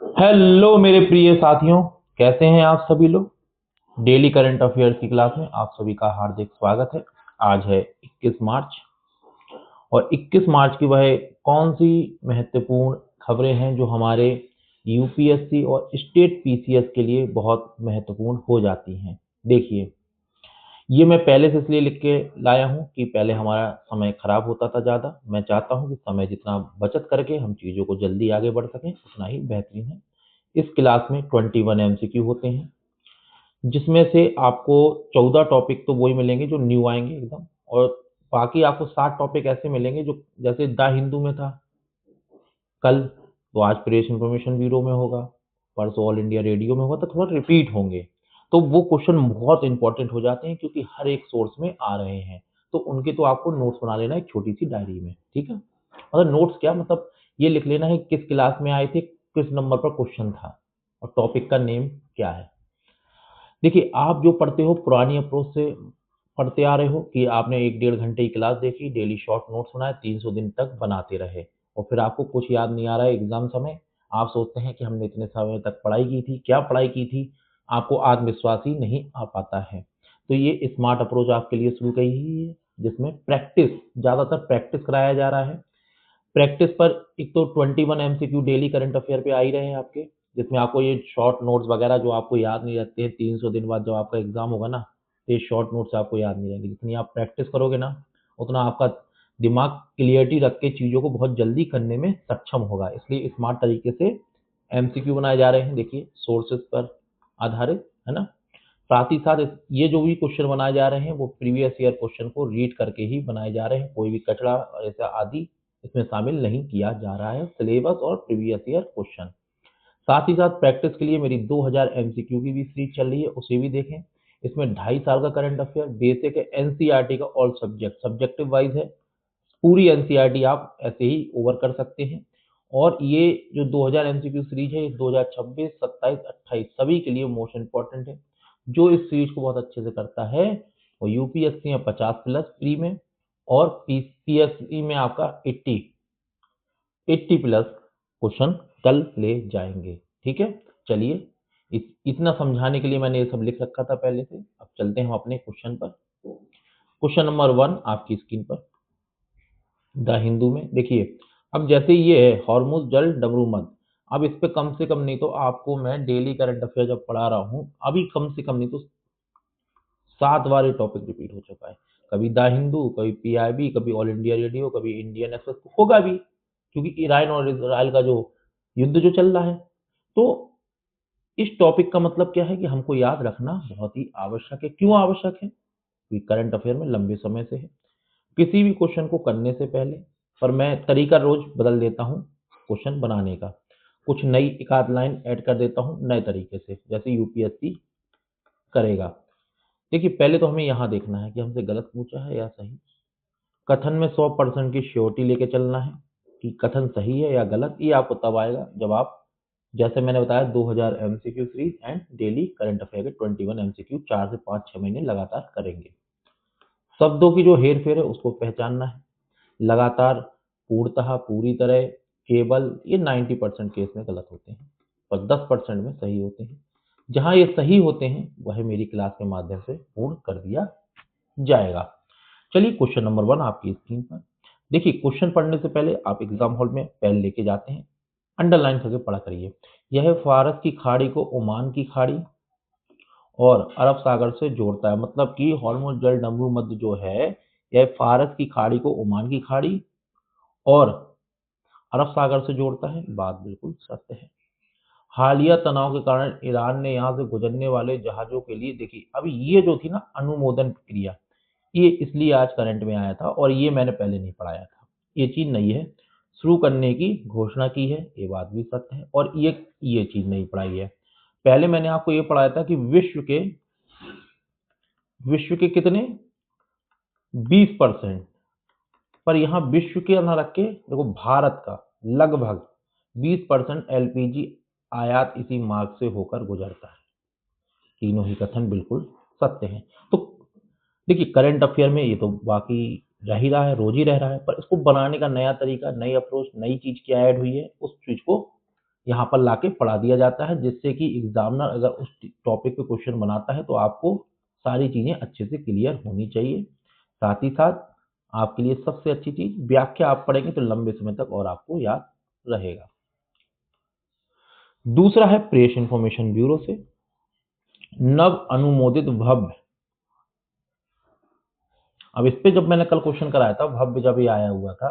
Hello मेरे प्रिय साथियों, कैसे हैं आप सभी लोग। डेली करंट अफेयर्स की क्लास में आप सभी का हार्दिक स्वागत है। आज है 21 मार्च और 21 मार्च की वह कौन सी महत्वपूर्ण खबरें हैं जो हमारे यूपीएससी और स्टेट पीसीएस के लिए बहुत महत्वपूर्ण हो जाती हैं। देखिए, ये मैं पहले से इसलिए लिख के लाया हूँ कि पहले हमारा समय खराब होता था ज़्यादा। मैं चाहता हूँ कि समय जितना बचत करके हम चीज़ों को जल्दी आगे बढ़ सकें उतना ही बेहतरीन है। इस क्लास में 21 एमसीक्यू होते हैं, जिसमें से आपको 14 टॉपिक तो वही मिलेंगे जो न्यू आएंगे एकदम, और बाकी आपको 60 टॉपिक ऐसे मिलेंगे जो जैसे द हिंदू में था कल, तो आज प्रेस इंफॉर्मेशन ब्यूरो में होगा, परसों ऑल इंडिया रेडियो में होगा, तो थोड़ा रिपीट होंगे। तो वो क्वेश्चन बहुत इंपॉर्टेंट हो जाते हैं क्योंकि हर एक सोर्स में आ रहे हैं। तो उनके तो आपको नोट्स बना लेना है एक छोटी सी डायरी में, ठीक है। मतलब नोट्स क्या, मतलब ये लिख लेना है किस क्लास में आए थे, किस नंबर पर क्वेश्चन था और टॉपिक का नेम क्या है। देखिए, आप जो पढ़ते हो पुरानी अप्रोच से पढ़ते आ रहे हो कि आपने 1 डेढ़ घंटे की क्लास देखी, डेली शॉर्ट नोट्स बनाए, 300 दिन तक बनाते रहे और फिर आपको कुछ याद नहीं आ रहा है एग्जाम समय। आप सोचते हैं कि हमने इतने समय तक पढ़ाई की थी, क्या पढ़ाई की थी, आपको आत्मविश्वास ही नहीं आ पाता है। तो ये स्मार्ट अप्रोच आपके लिए शुरू की ही है, जिसमें प्रैक्टिस, ज़्यादातर प्रैक्टिस कराया जा रहा है। प्रैक्टिस पर एक तो 21 एमसीक्यू डेली करंट अफेयर पे आ ही रहे हैं आपके, जिसमें आपको ये शॉर्ट नोट्स वगैरह जो आपको याद नहीं रहते हैं, 300 दिन बाद जब आपका एग्जाम होगा ना, तो ये शॉर्ट नोट्स आपको याद नहीं रहेंगे। जितनी आप प्रैक्टिस करोगे ना, उतना आपका दिमाग क्लियरिटी रख के चीज़ों को बहुत जल्दी करने में सक्षम होगा। इसलिए स्मार्ट तरीके से एमसीक्यू बनाए जा रहे हैं, देखिए सोर्सेज पर आधारित, है ना। साथ ही साथ ये जो भी क्वेश्चन बनाए जा रहे हैं वो प्रीवियस ईयर क्वेश्चन को रीड करके ही बनाए जा रहे हैं। कोई भी कचरा ऐसा आदि इसमें शामिल नहीं किया जा रहा है, सिलेबस और प्रीवियस ईयर क्वेश्चन। साथ ही साथ प्रैक्टिस के लिए मेरी 2000 एमसीक्यू की भी सीरीज चल रही है, उसे भी देखें। इसमें 2.5 साल का करंट अफेयर बेसिक है, एनसीईआरटी का ऑल सब्जेक्ट सब्जेक्टिव वाइज है। पूरी एनसीईआरटी आप ऐसे ही ओवर कर सकते हैं। और ये जो 2000 एमसीक्यू सीरीज है, 2026, 27, 28 सभी के लिए मोस्ट इंपॉर्टेंट है। जो इस सीरीज को बहुत अच्छे से करता है वो यूपीएससी में 50+ प्री में और पीएससी में आपका 80+ क्वेश्चन कल ले जाएंगे, ठीक है। चलिए, इतना समझाने के लिए मैंने ये सब लिख रखा था पहले से। अब चलते हैं हम अपने क्वेश्चन पर। क्वेश्चन नंबर 1 आपकी स्क्रीन पर द हिंदू में देखिए। अब जैसे ये है हॉर्मुज जल डमरूमंद, अब इस पे कम से कम नहीं तो आपको मैं डेली करंट अफेयर जब पढ़ा रहा हूँ अभी कम से कम नहीं तो 7 बार ये टॉपिक रिपीट हो चुका है। कभी द हिंदू, कभी पीआईबी, कभी ऑल इंडिया रेडियो, कभी इंडियन एक्सप्रेस, होगा भी क्योंकि ईरान और इसराइल का जो युद्ध जो चल रहा है। तो इस टॉपिक का मतलब क्या है कि हमको याद रखना बहुत ही आवश्यक है। क्यों आवश्यक है? क्योंकि करंट अफेयर में लंबे समय से है। किसी भी क्वेश्चन को करने से पहले, पर मैं तरीका रोज बदल देता हूँ क्वेश्चन बनाने का, कुछ नई एक आध लाइन ऐड कर देता हूँ नए तरीके से, जैसे यूपीएससी करेगा। देखिए, पहले तो हमें यहाँ देखना है कि हमसे गलत पूछा है या सही। कथन में 100% की श्योरिटी लेके चलना है कि कथन सही है या गलत। ये आपको तब आएगा जब आप, जैसे मैंने बताया, 2000 MCQ series and daily current affair के 21 एमसीक्यू 4 से 5 6 महीने लगातार करेंगे। शब्दों की जो हेर फेर है उसको पहचानना है। लगातार, पूर्णतः, पूरी तरह, केवल, ये 90% केस में गलत होते हैं और 10% में सही होते हैं। जहां ये सही होते हैं वह मेरी क्लास के माध्यम से पूर्ण कर दिया जाएगा। चलिए, क्वेश्चन नंबर 1 आपकी स्क्रीन पर देखिए। क्वेश्चन पढ़ने से पहले आप एग्जाम हॉल में पेन लेके जाते हैं, अंडरलाइन करके पढ़ा करिए। यह फारस की खाड़ी को ओमान की खाड़ी और अरब सागर से जोड़ता है। मतलब कि हॉर्मुज जल डमरू मध्य जो है, यह फारस की खाड़ी को ओमान की खाड़ी और अरब सागर से जोड़ता है। बात बिल्कुल सत्य है। हालिया तनाव के कारण ईरान ने यहाँ से गुजरने वाले जहाजों के लिए, देखिए अभी ये जो थी ना अनुमोदन प्रक्रिया, ये इसलिए आज करंट में आया था और ये मैंने पहले नहीं पढ़ाया था, ये चीज नहीं है। शुरू करने की घोषणा की है, ये बात भी सत्य है। और ये चीज नहीं पढ़ाई है। पहले मैंने आपको ये पढ़ाया था कि विश्व के कितने 20%, पर यहाँ विश्व के ना रख के देखो, भारत का लगभग 20% एलपीजी आयात इसी मार्ग से होकर गुजरता है। तीनों ही कथन बिल्कुल सत्य हैं। तो देखिए, करंट अफेयर में ये तो बाकी रह ही रहा है, रोज ही रह रहा है, पर इसको बनाने का नया तरीका, नई अप्रोच, नई चीज क्या ऐड हुई है, उस चीज को यहाँ पर लाके पढ़ा दिया जाता है, जिससे कि एग्जामिनर अगर उस टॉपिक पे क्वेश्चन बनाता है तो आपको सारी चीजें अच्छे से क्लियर होनी चाहिए। साथ ही साथ आपके लिए सबसे अच्छी चीज व्याख्या आप पढ़ेंगे तो लंबे समय तक और आपको याद रहेगा। दूसरा है प्रेस इंफॉर्मेशन ब्यूरो से नव अनुमोदित भव्य। अब इस पे जब मैंने कल क्वेश्चन कराया था, भव्य जब ये आया हुआ था,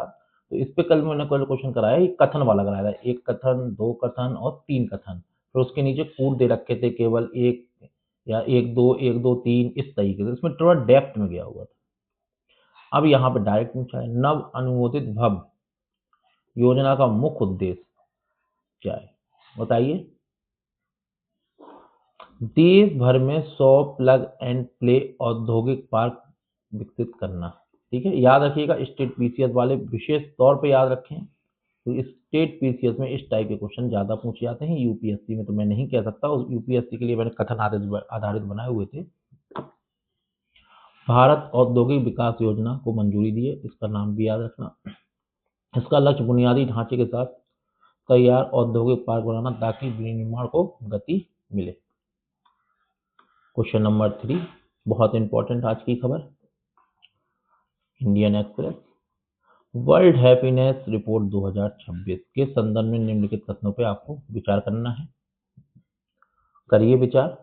तो इस पे कल मैंने क्वेश्चन कराया, ये कथन वाला कराया था, 1 कथन, 2 कथन और 3 कथन। फिर उसके नीचे कूट दे रखे थे केवल 1 या 1 2 1 2 3 इस तरीके से, इसमें थोड़ा डेप्थ में गया हुआ था। अब यहाँ पे डायरेक्ट पूछा है नव अनुमोदित भव्य योजना का मुख्य उद्देश्य क्या है, बताइए। देश भर में 100 प्लग एंड प्ले औद्योगिक पार्क विकसित करना। ठीक है, याद रखिएगा, स्टेट पीसीएस वाले विशेष तौर पे याद रखें, तो स्टेट पीसीएस में इस टाइप के क्वेश्चन ज्यादा पूछे जाते हैं। यूपीएससी में तो मैं नहीं कह सकता, उस यूपीएससी के लिए मैंने कथन आधारित बनाए हुए थे। भारत औद्योगिक विकास योजना को मंजूरी दी है, इसका नाम भी याद रखना। इसका लक्ष्य बुनियादी ढांचे के साथ तैयार औद्योगिक पार्क बनाना ताकि विनिर्माण को गति मिले। क्वेश्चन नंबर 3 बहुत इंपॉर्टेंट आज की खबर, Indian express world happiness report 2026 के संदर्भ में निम्नलिखित कथनों पे आपको विचार करना है। करिए विचार।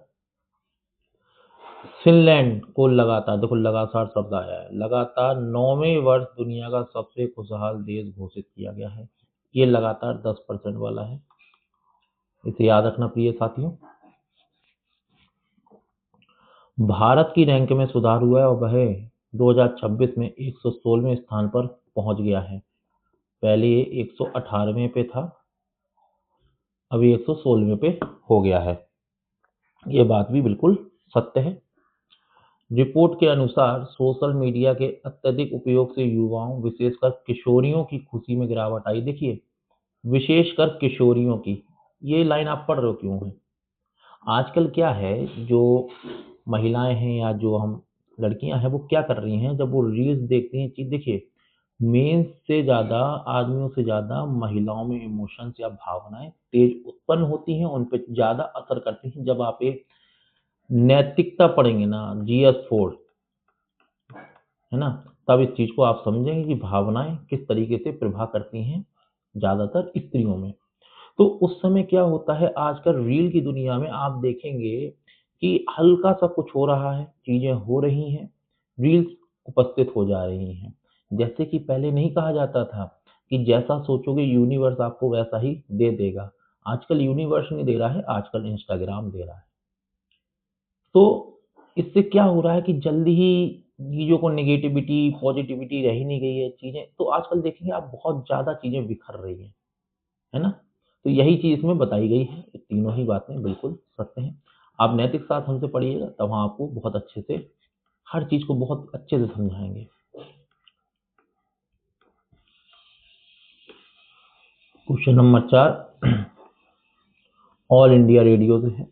फिनलैंड को लगातार, देखो लगातार शब्द आया है, लगातार 9वें वर्ष दुनिया का सबसे खुशहाल देश घोषित किया गया है। ये लगातार 10% वाला है, इसे याद रखना प्रिय साथियों। भारत की रैंक में सुधार हुआ है और वह 2026 में 116वें स्थान पर पहुंच गया है। पहले ये 118वें पे था, अभी 116वें पे हो गया है। ये बात भी बिल्कुल सत्य है। रिपोर्ट के अनुसार सोशल मीडिया के अत्यधिक उपयोग से युवाओं विशेषकर किशोरियों की खुशी में गिरावट आई। देखिए, विशेषकर किशोरियों की, ये लाइन आप पढ़ रहे हो क्यों है? आजकल क्या है, जो महिलाएं हैं या जो हम लड़कियां हैं, वो क्या कर रही हैं, जब वो रील्स देखती हैं, चीज देखिए, मेंस से ज्यादा, आदमियों से ज्यादा महिलाओं में इमोशंस या भावनाएं तेज उत्पन्न होती हैं, उन पर ज्यादा असर करती हैं। जब आप एक नैतिकता पढ़ेंगे ना, GS4 है ना, तब इस चीज को आप समझेंगे कि भावनाएं किस तरीके से प्रभाव करती हैं ज्यादातर स्त्रियों में। तो उस समय क्या होता है, आजकल रील की दुनिया में आप देखेंगे कि हल्का सा कुछ हो रहा है, चीजें हो रही हैं, रील्स उपस्थित हो जा रही हैं। जैसे कि पहले नहीं कहा जाता था कि जैसा सोचोगे यूनिवर्स आपको वैसा ही दे देगा। आजकल यूनिवर्स नहीं दे रहा है, आजकल इंस्टाग्राम दे रहा है। तो इससे क्या हो रहा है कि जल्दी ही चीजों को नेगेटिविटी पॉजिटिविटी रह ही नहीं गई है चीजें, तो आजकल देखेंगे आप बहुत ज्यादा चीजें बिखर रही हैं, है ना। तो यही चीज इसमें बताई गई है, ये तीनों ही बातें बिल्कुल सत्य हैं। आप नैतिक साथ हमसे पढ़िएगा, तब हम आपको बहुत अच्छे से हर चीज को बहुत अच्छे से समझाएंगे। Question number 4 all India radio से है,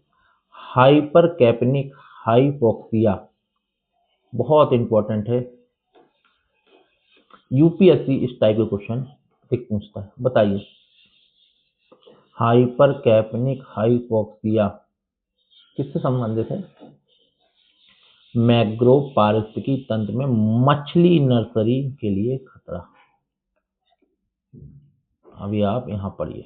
हाइपर कैपनिक हाइपोक्सिया, बहुत इंपॉर्टेंट है। यूपीएससी इस टाइप के क्वेश्चन एक पूछता है, बताइए हाइपर कैपनिक हाइपोक्सिया किससे संबंधित है? मैंग्रोव पारिस्थितिकी तंत्र में मछली नर्सरी के लिए खतरा। अभी आप यहां पढ़िए,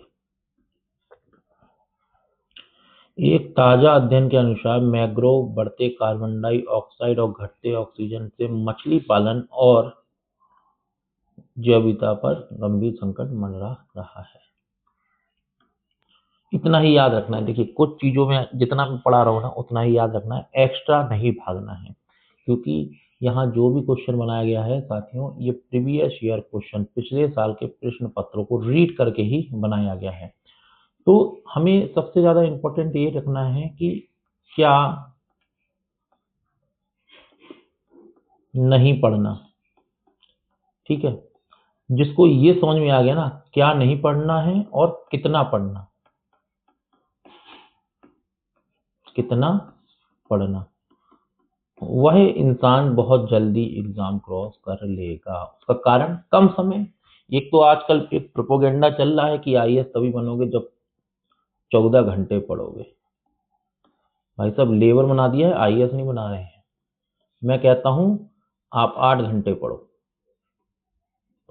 एक ताजा अध्ययन के अनुसार मैंग्रोव बढ़ते कार्बन डाइऑक्साइड और घटते ऑक्सीजन से मछली पालन और जैविकता पर गंभीर संकट मंडरा रहा है। इतना ही याद रखना है। देखिए, कुछ चीजों में जितना मैं पढ़ा रहा हूँ ना, उतना ही याद रखना है, एक्स्ट्रा नहीं भागना है, क्योंकि यहाँ जो भी क्वेश्चन बनाया गया है साथियों, ये प्रीवियस ईयर क्वेश्चन, पिछले साल के प्रश्न पत्रों को रीड करके ही बनाया गया है। तो हमें सबसे ज्यादा इंपॉर्टेंट ये रखना है कि क्या नहीं पढ़ना। ठीक है, जिसको ये समझ में आ गया ना, क्या नहीं पढ़ना है और कितना पढ़ना, कितना पढ़ना, वह इंसान बहुत जल्दी एग्जाम क्रॉस कर लेगा। उसका कारण कम समय। एक तो आजकल एक प्रोपोगेंडा चल रहा है कि आईएएस तभी बनोगे जब 14 घंटे पढ़ोगे। भाई साहब लेबर बना दिया है, आईएएस नहीं बना रहे हैं। मैं कहता हूं आप 8 घंटे पढ़ो,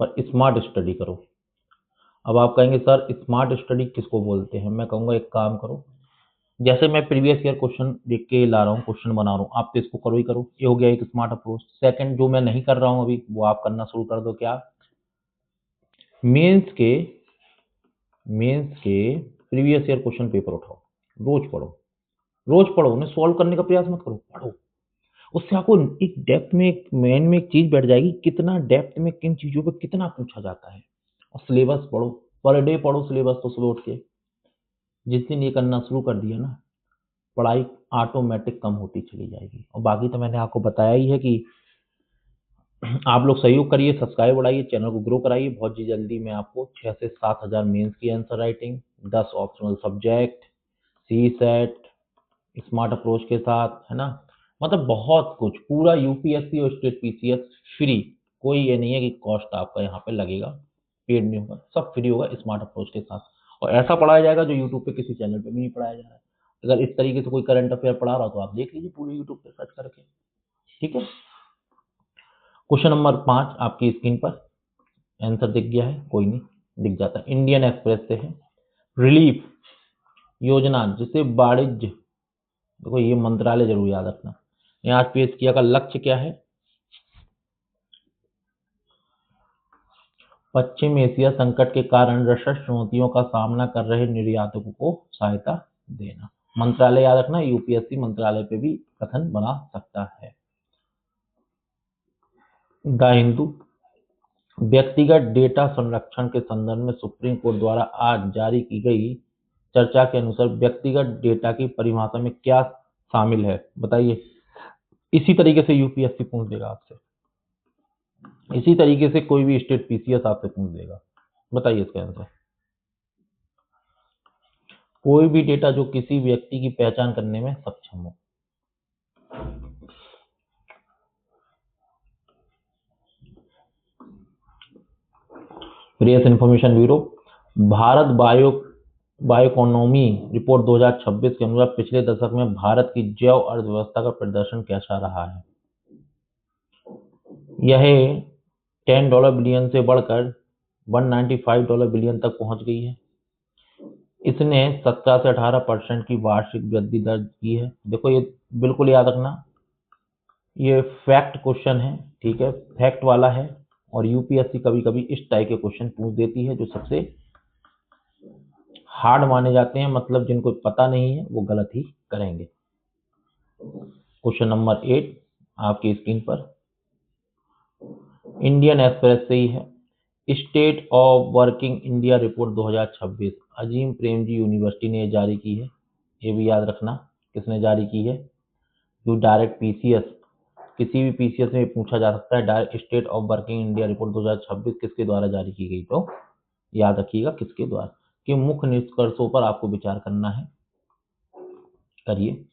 पर स्मार्ट स्टडी करो। अब आप कहेंगे सर स्मार्ट स्टडी किसको बोलते हैं? मैं कहूंगा एक काम करो, जैसे मैं प्रीवियस ईयर क्वेश्चन देख के ला रहा हूँ, क्वेश्चन बना रहा हूँ, आप तो इसको करो ही करो। ये हो गया एक स्मार्ट अप्रोच। सेकंड जो मैं नहीं कर रहा हूँ अभी, वो आप करना शुरू कर दो। क्या? मेंस के प्रीवियस ईयर क्वेश्चन पेपर उठाओ, रोज पढ़ो, उन्हें सॉल्व करने का प्रयास मत करो, पढ़ो। उससे आपको एक डेप्थ में, एक माइंड में एक चीज बैठ जाएगी, कितना डेप्थ में किन चीजों पे कितना पूछा जाता है। और सिलेबस पढ़ो, पर डे पढ़ो सिलेबस। तो सुबह उठ के जिस दिन ये करना शुरू कर दिया ना, पढ़ाई ऑटोमेटिक कम होती चली जाएगी। और बाकी तो मैंने आपको बताया ही है कि आप लोग सहयोग करिए, सब्सक्राइब बढ़ाइए, चैनल को ग्रो कराइए। बहुत ही जल्दी मैं आपको 6 से 7 हज़ार मेंस की आंसर राइटिंग, 10 ऑप्शनल सब्जेक्ट, सी सेट, स्मार्ट अप्रोच के साथ, है ना, मतलब बहुत कुछ, पूरा यूपीएससी और स्टेट पीसीएस फ्री। कोई ये नहीं है कि कॉस्ट आपका यहाँ पे लगेगा, पेड नहीं होगा, सब फ्री होगा स्मार्ट अप्रोच के साथ। और ऐसा पढ़ाया जाएगा जो यूट्यूब पे किसी चैनल पे भी नहीं पढ़ाया जा रहा है। अगर इस तरीके से कोई करंट अफेयर पढ़ा रहा हो तो आप देख लीजिए पूरे यूट्यूब पे सर्च करके। ठीक है। क्वेश्चन नंबर 5 आपकी स्क्रीन पर आंसर दिख गया है, कोई नहीं दिख जाता है। इंडियन एक्सप्रेस से है, रिलीफ योजना जिसे वाणिज्य, देखो ये मंत्रालय जरूर याद रखना, यहाँ पेश किया का लक्ष्य क्या है? पश्चिम एशिया संकट के कारण रसद चुनौतियों का सामना कर रहे निर्यातकों को सहायता देना। मंत्रालय याद रखना, यूपीएससी मंत्रालय पे भी कथन बना सकता है। द हिंदू, व्यक्तिगत डेटा संरक्षण के संदर्भ में सुप्रीम कोर्ट द्वारा आज जारी की गई चर्चा के अनुसार व्यक्तिगत डेटा की परिभाषा में क्या शामिल है? बताइए। इसी तरीके से यूपीएससी पूछ देगा आपसे, इसी तरीके से कोई भी स्टेट पीसीएस आपसे पूछ देगा। बताइए इसका आंसर। कोई भी डेटा जो किसी व्यक्ति की पहचान करने में सक्षम हो। Press information bureau, Bharat bioeconomy report 2026 के अनुसार पिछले दशक में भारत की जैव अर्थव्यवस्था का प्रदर्शन कैसा रहा है? यह $10 बिलियन से बढ़कर $195 बिलियन तक पहुंच गई है। इसने 17 से 18% की वार्षिक वृद्धि दर्ज की है। देखो ये बिल्कुल याद रखना, ये फैक्ट क्वेश्चन है, ठीक है, फैक्ट वाला है। और यूपीएससी कभी कभी इस टाइप के क्वेश्चन पूछ देती है जो सबसे हार्ड माने जाते हैं, मतलब जिनको पता नहीं है वो गलत ही करेंगे। क्वेश्चन नंबर 8 आपकी स्क्रीन पर इंडियन एक्सप्रेस से ही है, state of working India report 2026 Azim Premji university ने जारी की है। ये भी याद रखना किसने जारी की है, जो डायरेक्ट पीसीएस, किसी भी पीसीएस में पूछा जा सकता है। Direct state of working India report 2026 किसके द्वारा जारी की गई? तो याद रखिएगा किसके द्वारा। कि मुख्य निष्कर्षों पर आपको विचार करना है, करिए।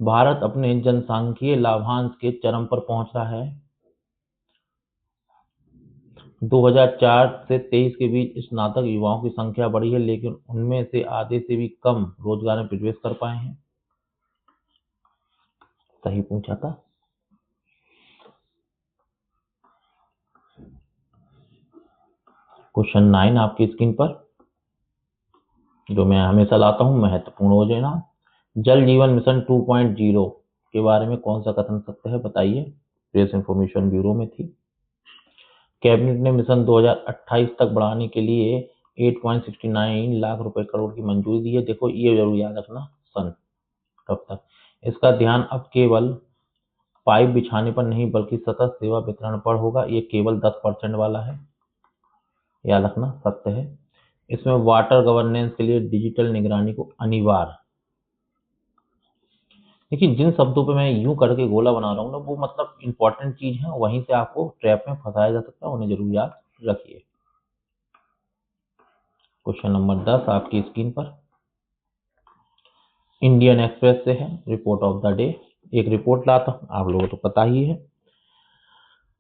भारत अपने जनसांख्यिकीय लाभांश के चरम पर पहुंच रहा है। 2004 से 23 के बीच स्नातक युवाओं की संख्या बढ़ी है, लेकिन उनमें से आधे से भी कम रोजगार में प्रवेश कर पाए हैं। सही पूछा था। क्वेश्चन 9 आपकी स्क्रीन पर, जो मैं हमेशा लाता हूं, महत्वपूर्ण हो जाना। जल जीवन मिशन 2.0 के बारे में कौन सा कथन सत्य है? बताइए। प्रेस इंफॉर्मेशन ब्यूरो में थी। कैबिनेट ने मिशन 2028 तक बढ़ाने के लिए 8.69 लाख रुपए करोड़ की मंजूरी दी है। देखो ये जरूर याद रखना, सन कब तक। इसका ध्यान अब केवल पाइप बिछाने पर नहीं बल्कि सतत सेवा वितरण पर होगा। ये केवल 10% वाला है, याद रखना, सत्य है। इसमें वाटर गवर्नेंस के लिए डिजिटल निगरानी को अनिवार्य। लेकिन जिन शब्दों पे मैं यूं करके गोला बना रहा हूँ ना, वो मतलब इंपॉर्टेंट चीज है, वहीं से आपको ट्रैप में फंसाया जा सकता है, उन्हें जरूर याद रखिए। क्वेश्चन नंबर 10 आपकी स्क्रीन पर इंडियन एक्सप्रेस से है, रिपोर्ट ऑफ द डे। एक रिपोर्ट लाता हूं, आप लोगों को तो पता ही है।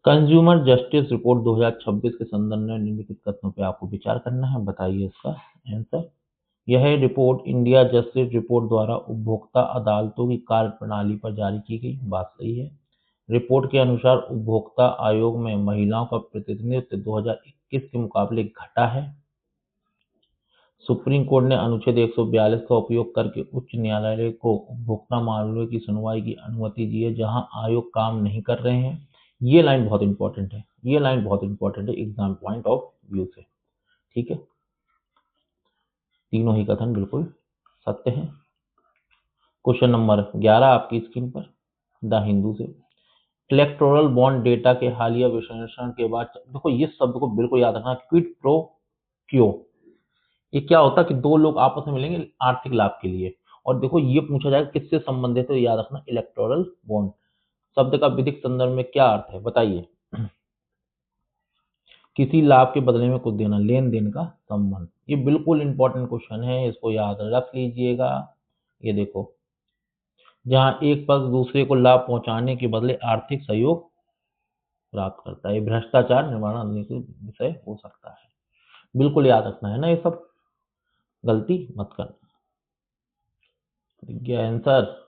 कंज्यूमर जस्टिस रिपोर्ट 2026 के संदर्भ में निम्नलिखित कथनों पे आपको विचार करना है। बताइए इसका आंसर। यह रिपोर्ट इंडिया जस्टिस रिपोर्ट द्वारा उपभोक्ता अदालतों की कार्यप्रणाली पर जारी की गई। बात सही है। रिपोर्ट के अनुसार उपभोक्ता आयोग में महिलाओं का प्रतिनिधित्व 2021 के मुकाबले घटा है। सुप्रीम कोर्ट ने अनुच्छेद 142 का उपयोग करके उच्च न्यायालय को उपभोक्ता मामलों की सुनवाई की अनुमति दी है जहां आयोग काम नहीं कर रहे हैं। ये लाइन बहुत इंपॉर्टेंट है, ये लाइन बहुत इंपॉर्टेंट है एग्जाम पॉइंट ऑफ व्यू से। ठीक है, तीनों ही कथन बिल्कुल सत्य है। क्वेश्चन नंबर 11 आपकी स्क्रीन पर द हिंदू से। इलेक्टोरल बॉन्ड डेटा के हालिया विश्लेषण के बाद, देखो ये शब्द को बिल्कुल याद रखना, क्विड प्रो क्यो। ये क्या होता है कि दो लोग आपस में मिलेंगे आर्थिक लाभ के लिए, और देखो ये पूछा जाएगा किससे संबंधित है, याद रखना इलेक्टोरल बॉन्ड। शब्द का विधिक संदर्भ में क्या अर्थ है बताइए। किसी लाभ के बदले में कुछ देना, लेन देन का संबंध। ये बिल्कुल इंपॉर्टेंट क्वेश्चन है, इसको याद रख लीजिएगा। ये देखो, जहां एक पक्ष दूसरे को लाभ पहुंचाने के बदले आर्थिक सहयोग प्राप्त करता है, भ्रष्टाचार निवारण के विषय हो सकता है। बिल्कुल याद रखना है ना, ये सब गलती मत करना। आंसर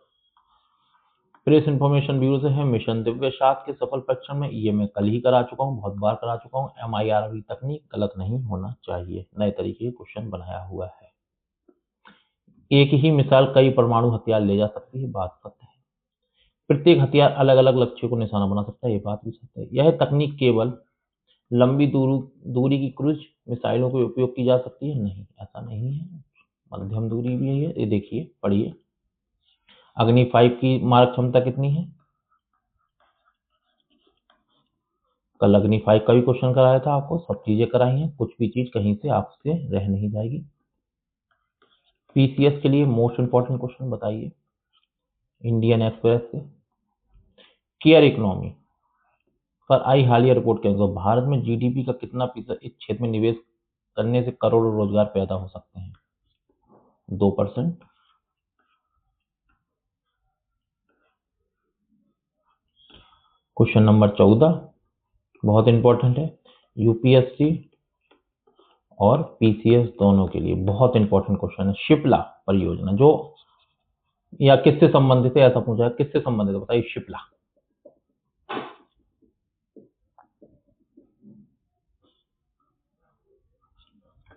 प्रेस इंफॉर्मेशन ब्यूरो से है। मिशन दिव्य सात के सफल परीक्षण में, ये मैं कल ही करा चुका हूँ, बहुत बार करा चुका हूँ। MIRV तकनीक गलत नहीं होना चाहिए, नए तरीके के क्वेश्चन बनाया हुआ है। एक ही मिसाल कई परमाणु हथियार ले जा सकती है, बात सत्य है। प्रत्येक हथियार अलग अलग लक्ष्यों को निशाना बना सकता है, ये बात भी सत्य है। यह तकनीक केवल लंबी दूरी की क्रूज मिसाइलों के उपयोग की जा सकती है, नहीं ऐसा नहीं है, मध्यम दूरी भी है। ये देखिए, पढ़िए, अग्नि 5 की मारक क्षमता कितनी है? कल अग्नि 5 का भी क्वेश्चन कराया था आपको, सब चीजें कराई हैं, कुछ भी चीज कहीं से आपसे रह नहीं जाएगी। PCS के लिए मोस्ट इंपॉर्टेंट क्वेश्चन बताइए इंडियन एक्सप्रेस से। केयर इकोनॉमी पर आई हालिया रिपोर्ट के अनुसार भारत में GDP का कितना फीसद इस क्षेत्र में निवेश करने से करोड़ों रोजगार पैदा हो सकते हैं? 2%। क्वेश्चन नंबर 14 बहुत इंपॉर्टेंट है, UPSC और PCS दोनों के लिए बहुत इंपॉर्टेंट क्वेश्चन है। शिप्ला परियोजना जो या किससे संबंधित है, ऐसा पूछा है, किससे संबंधित है बताइए। शिप्ला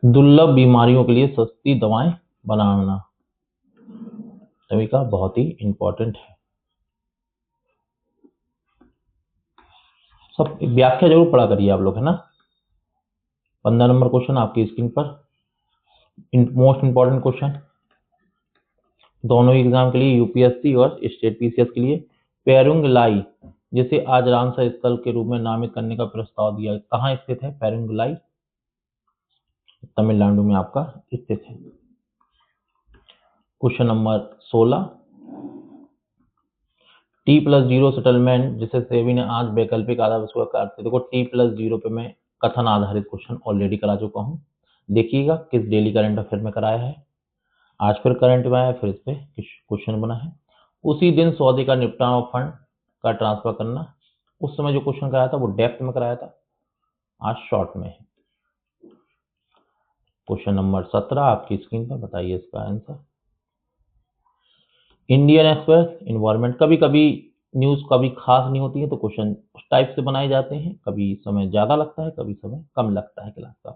दुर्लभ बीमारियों के लिए सस्ती दवाएं बनाना, सभी का बहुत ही इंपॉर्टेंट है। सब व्याख्या जरूर पढ़ा करिए आप लोग, है ना। 15 नंबर क्वेश्चन आपकी स्क्रीन पर, मोस्ट इंपॉर्टेंट क्वेश्चन दोनों एग्जाम के लिए, UPSC और स्टेट PCS के लिए। पेरुंग लाई जिसे आज रामसर स्थल के रूप में नामित करने का प्रस्ताव दिया, कहाँ स्थित है पेरुंग लाई? तमिलनाडु में आपका स्थित है। क्वेश्चन नंबर 16 T+0 सेटलमेंट जिसे सेबी ने आज वैकल्पिक आधार पर स्वीकार किया। देखो T+0 पे मैं कथन आधारित क्वेश्चन ऑलरेडी करा चुका हूँ, देखिएगा किस डेली करंट अफेयर में कराया है, आज फिर करंट में आया, फिर इस पे क्वेश्चन बना है। उसी दिन सौदे का निपटान और फंड का ट्रांसफर करना, उस समय जो क्वेश्चन कराया था वो डेप्थ में कराया था, आज शॉर्ट में है। क्वेश्चन नंबर 17 आपकी स्क्रीन पर, बताइए इसका आंसर। इंडियन एक्सप्रेस इन्वायरमेंट, कभी कभी न्यूज कभी खास नहीं होती है तो क्वेश्चन उस टाइप से बनाए जाते हैं, कभी समय ज्यादा लगता है कभी समय कम लगता है क्लास का।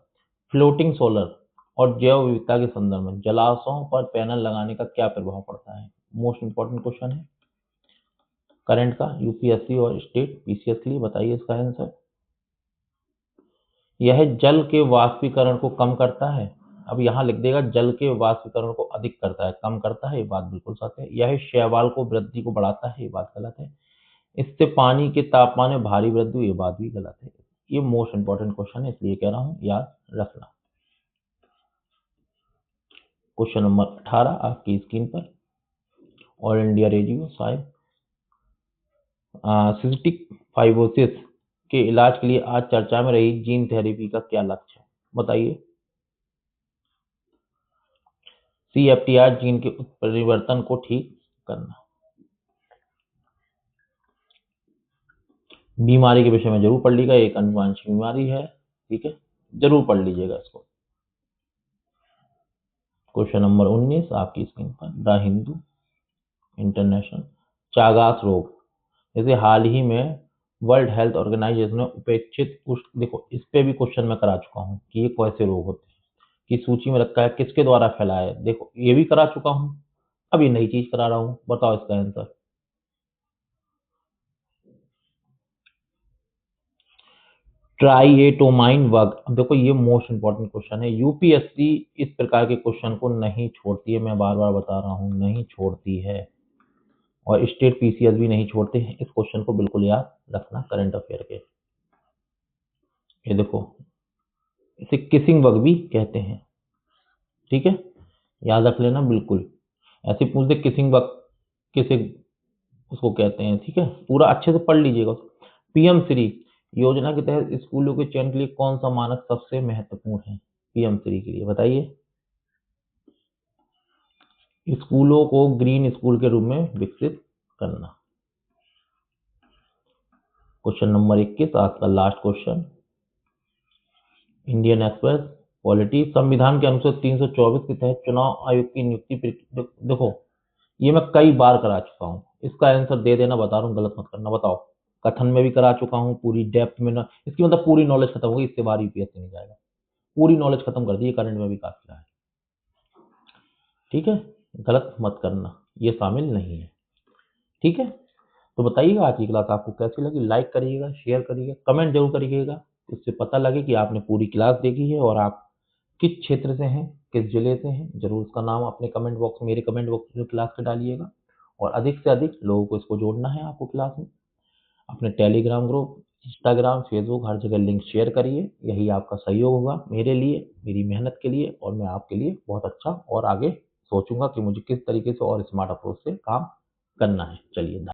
फ्लोटिंग सोलर और जैव विविधता के संदर्भ में जलाशयों पर पैनल लगाने का क्या प्रभाव पड़ता है? मोस्ट इंपॉर्टेंट क्वेश्चन है करंट का, UPSC और स्टेट PCS के लिए, बताइए इसका आंसर। यह जल के वाष्पीकरण को कम करता है, अब यहाँ लिख देगा जल के वाष्पीकरण को अधिक करता है, कम करता है, ये बात बिल्कुल सच है। यह शैवाल को वृद्धि को बढ़ाता है, ये बात गलत है। इससे पानी के तापमान में भारी वृद्धि हुई, ये बात भी गलत है। ये मोस्ट इंपॉर्टेंट क्वेश्चन है इसलिए कह रहा हूँ याद रखना। क्वेश्चन नंबर 18 आपकी स्क्रीन पर, ऑल इंडिया रेडियो शायद। सिस्टिक फाइब्रोसिस के इलाज के लिए आज चर्चा में रही जीन थेरेपी का क्या लक्ष्य है बताइए। CFTR जीन के उत्परिवर्तन को ठीक करना। बीमारी के विषय में जरूर पढ़ लीजिएगा, एक अनुवांशिक बीमारी है, ठीक है, जरूर पढ़ लीजिएगा इसको। क्वेश्चन नंबर 19 आपकी स्क्रीन पर, द हिंदू इंटरनेशनल, चागास रोग, जैसे हाल ही में वर्ल्ड हेल्थ ऑर्गेनाइजेशन ने उपेक्षित कुष्ठ, देखो इस पे भी क्वेश्चन मैं करा चुका हूँ कि ये कैसे रोग होते हैं, की सूची में रखा है, किसके द्वारा फैलाया है, देखो ये भी करा चुका हूँ, अब ये नई चीज करा रहा हूँ, बताओ इसका आंसर। ट्राइएटोमाइन वर्ग, अब देखो ये मोस्ट इंपॉर्टेंट क्वेश्चन है, यूपीएससी इस प्रकार के क्वेश्चन को नहीं छोड़ती है, मैं बार बार बता रहा हूँ नहीं छोड़ती है, और स्टेट पीसीएस भी नहीं छोड़ते हैं, इस क्वेश्चन को बिल्कुल याद रखना करंट अफेयर के। ये देखो इसे किसिंग बग भी कहते हैं, ठीक है, याद रख लेना बिल्कुल, ऐसे पूछ दे किसिंग बग किसे उसको कहते हैं, ठीक है, पूरा अच्छे से पढ़ लीजिएगा। पीएम श्री योजना के तहत स्कूलों के चयन के लिए कौन सा मानक सबसे महत्वपूर्ण है पीएम श्री के लिए, बताइए। स्कूलों को ग्रीन स्कूल के रूप में विकसित करना। क्वेश्चन नंबर 21 आज का last question, Indian express polity, संविधान के अनुच्छेद 324 के तहत चुनाव आयोग की नियुक्ति देखो ये मैं कई बार करा चुका हूँ, इसका आंसर दे देना, बता रहा हूँ गलत मत करना, बताओ। कथन में भी करा चुका हूँ, पूरी डेप्थ में ना, इसकी मतलब पूरी नॉलेज खत्म होगी, इससे बाहर यूपीएससी नहीं जाएगा, पूरी नॉलेज खत्म कर दी, करंट में भी काफी रहा है, ठीक है, गलत मत करना, ये शामिल नहीं है, ठीक है। तो बताइएगा आज की क्लास आपको कैसी लगी, लाइक करिएगा, शेयर करिएगा, कमेंट जरूर करिएगा, इससे पता लगे कि आपने पूरी क्लास देखी है और आप किस क्षेत्र से हैं, किस जिले से हैं, जरूर उसका नाम अपने कमेंट बॉक्स, मेरे कमेंट बॉक्स में क्लास के डालिएगा, और अधिक से अधिक लोगों को इसको जोड़ना है आपको क्लास में, अपने टेलीग्राम ग्रुप, इंस्टाग्राम, फेसबुक, हर जगह लिंक शेयर करिए, यही आपका सहयोग होगा मेरे लिए, मेरी मेहनत के लिए, और मैं आपके लिए बहुत अच्छा और आगे सोचूंगा कि मुझे किस तरीके से और स्मार्ट अप्रोच से काम करना है। चलिए।